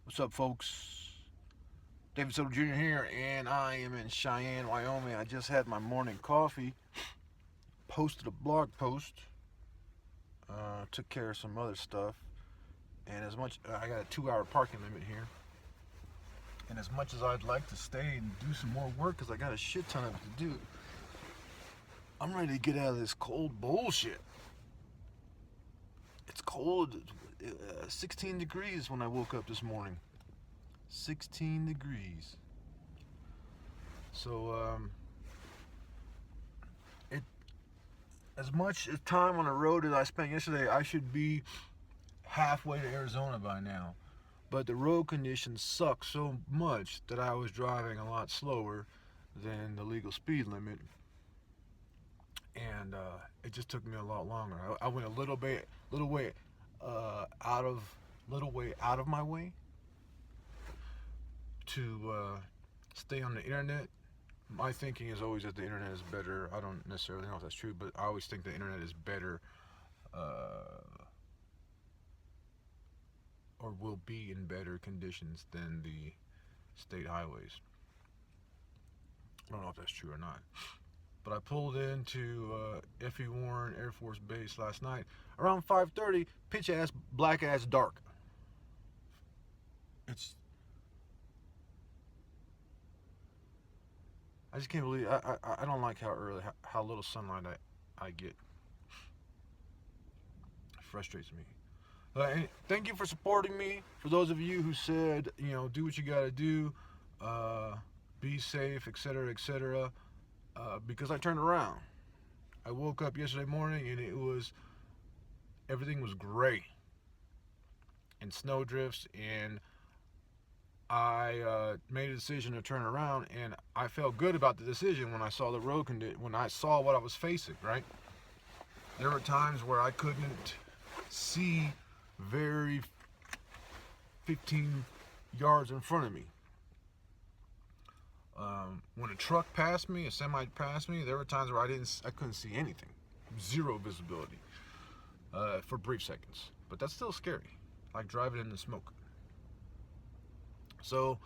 What's up, folks? David Soto Jr. here, and I am in Cheyenne, Wyoming. I just had my morning coffee, posted a blog post, took care of some other stuff, and as much I got a 2-hour parking limit here, and as much as I'd like to stay and do some more work because I got a shit ton of it to do, I'm ready to get out of this cold bullshit. It's cold, 16 degrees when I woke up this morning. 16 degrees. So, it as much time on the road as I spent yesterday, I should be halfway to Arizona by now. But the road conditions suck so much that I was driving a lot slower than the legal speed limit, and it just took me a lot longer. I went a little way out of my way to stay on the internet. My thinking is always that the internet is better. I don't necessarily know if that's true, but I always think the internet is better, or will be in better conditions than the state highways. I don't know if that's true or not. But I pulled into F.E. Warren Air Force Base last night around 5:30, pitch ass, black ass dark. I just can't believe I don't like how early, how little sunlight I get. It frustrates me. And thank you for supporting me. For those of you who said, do what you gotta do, be safe, etc., etc. Because I turned around. I woke up yesterday morning and everything was gray and snow drifts, and I made a decision to turn around, and I felt good about the decision when I saw the road condition, when I saw what I was facing, right? There were times where I couldn't see very 15 yards in front of me. When a truck passed me, a semi passed me, there were times where I couldn't see anything. Zero visibility for brief seconds. But that's still scary, like driving in the smoke. So,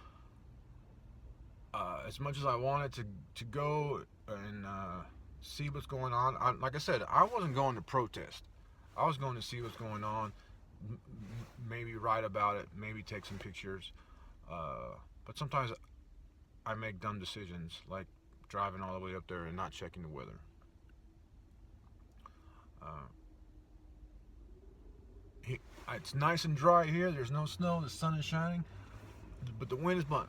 as much as I wanted to go and see what's going on, like I said, I wasn't going to protest. I was going to see what's going on, maybe write about it, maybe take some pictures. But sometimes I make dumb decisions, like driving all the way up there and not checking the weather. It's nice and dry here. There's no snow. The sun is shining, but the wind is blowing,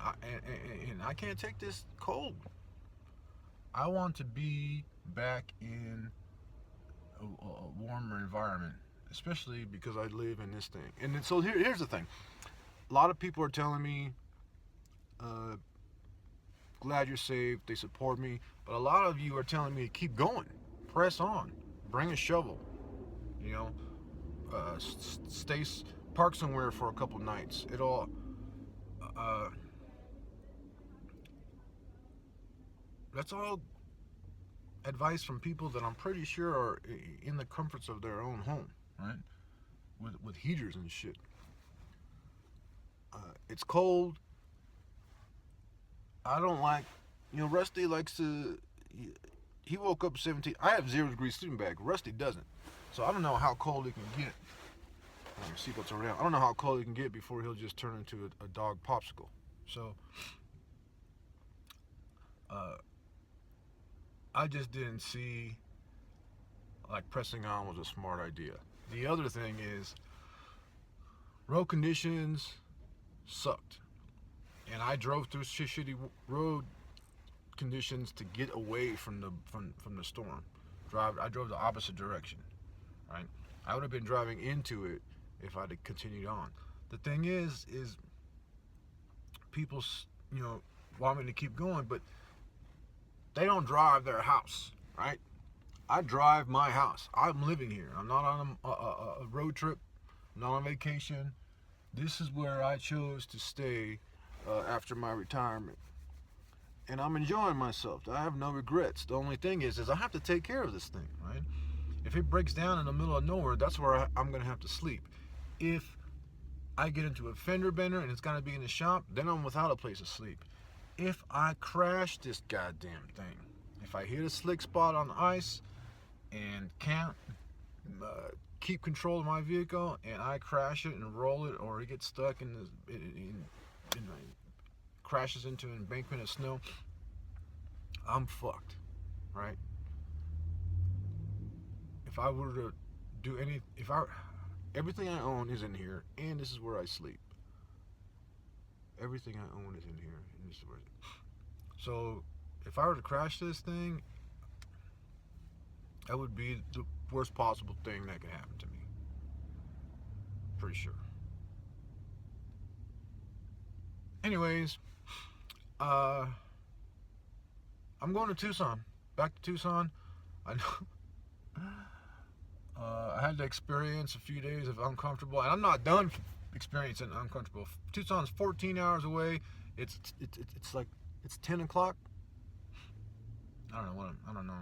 and I can't take this cold. I want to be back in a warmer environment, especially because I live in this thing. And so here's the thing. A lot of people are telling me, glad you're safe, they support me, but a lot of you are telling me to keep going, press on, bring a shovel, stay, park somewhere for a couple nights. That's all advice from people that I'm pretty sure are in the comforts of their own home, right? With heaters and shit. It's cold. I don't like, Rusty likes to, he woke up 17. I have 0 degree sleeping bag. Rusty doesn't. So I don't know how cold it can get. Let me see what's around. I don't know how cold it can get before he'll just turn into a dog popsicle. So, I just didn't see like pressing on was a smart idea. The other thing is, road conditions sucked, and I drove through shitty road conditions to get away from the storm. I drove the opposite direction, right? I would have been driving into it if I'd have continued on. The thing is people, want me to keep going, but they don't drive their house, right? I drive my house. I'm living here. I'm not on a road trip. I'm not on vacation. This is where I chose to stay after my retirement. And I'm enjoying myself. I have no regrets. The only thing is I have to take care of this thing, right? If it breaks down in the middle of nowhere, that's where I'm going to have to sleep. If I get into a fender bender and it's got to be in the shop, then I'm without a place to sleep. If I crash this goddamn thing, if I hit a slick spot on the ice and can't keep control of my vehicle, and I crash it and roll it, or it gets stuck in crashes into an embankment of snow, I'm fucked, right? If I were to do everything I own is in here, and this is where I sleep. Everything I own is in here, and this is where. So, if I were to crash this thing, that would be the worst possible thing that could happen to me. Pretty sure. Anyways, I'm going to Tucson. Back to Tucson. I know. I had to experience a few days of uncomfortable, and I'm not done experiencing uncomfortable. Tucson's 14 hours away. It's like it's 10 o'clock. I don't know.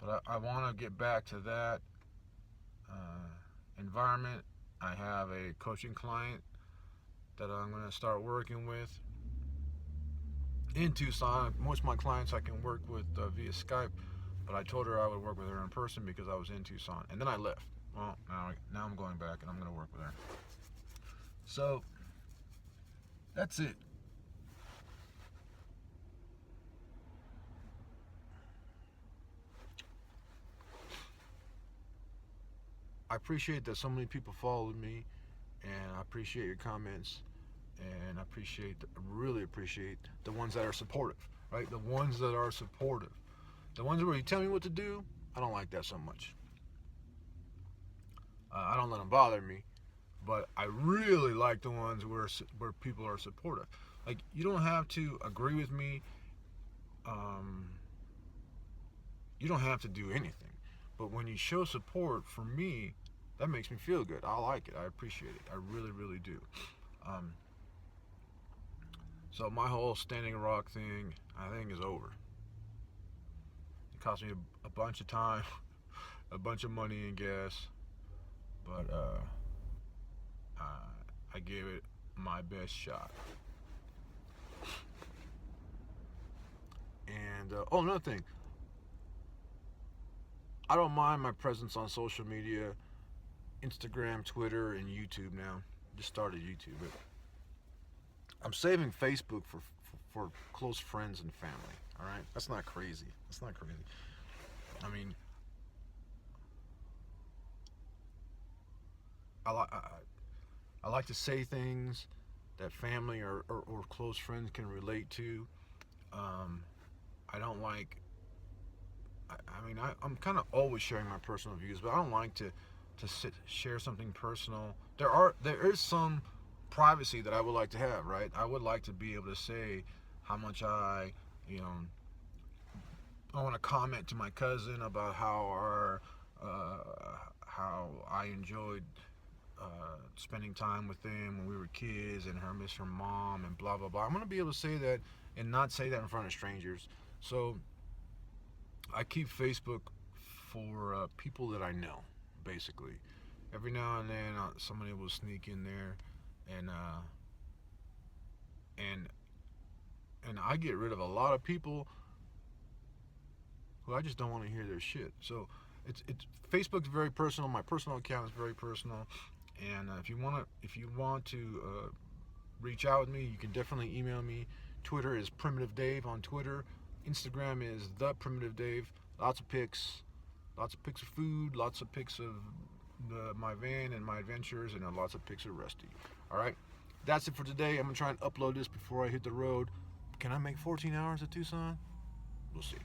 But I want to get back to that environment. I have a coaching client that I'm going to start working with in Tucson. Most of my clients I can work with via Skype, but I told her I would work with her in person because I was in Tucson. And then I left. Well, now I'm going back and I'm going to work with her. So, that's it. I appreciate that so many people followed me, and I appreciate your comments, and I really appreciate the ones that are supportive, right? The ones that are supportive. The ones where you tell me what to do, I don't like that so much. I don't let them bother me, but I really like the ones where people are supportive. Like, you don't have to agree with me. You don't have to do anything. But when you show support for me, that makes me feel good. I like it. I appreciate it. I really, really do. So my whole Standing Rock thing, I think, is over. It cost me a bunch of time, a bunch of money and gas, but I gave it my best shot. And another thing. I don't mind my presence on social media, Instagram, Twitter, and YouTube now. Just started YouTube, but I'm saving Facebook for close friends and family. All right, that's not crazy. I mean, I like to say things that family or close friends can relate to. I don't like. I'm kind of always sharing my personal views, but I don't like to share something personal. There is some privacy that I would like to have, right? I would like to be able to say how much I want to comment to my cousin about how I enjoyed spending time with them when we were kids, and her miss her mom and blah blah blah. I'm gonna be able to say that and not say that in front of strangers. So I keep Facebook for people that I know, basically. Every now and then somebody will sneak in there, and I get rid of a lot of people who I just don't want to hear their shit. So it's Facebook's very personal. My personal account is very personal, and if you want to reach out with me, you can definitely email me. Twitter is Primitive Dave on Twitter. Instagram is The Primitive Dave. Lots of pics of food, lots of pics of my van and my adventures, and lots of pics of Rusty. All right, that's it for today. I'm gonna try and upload this before I hit the road. Can I make 14 hours at Tucson? We'll see.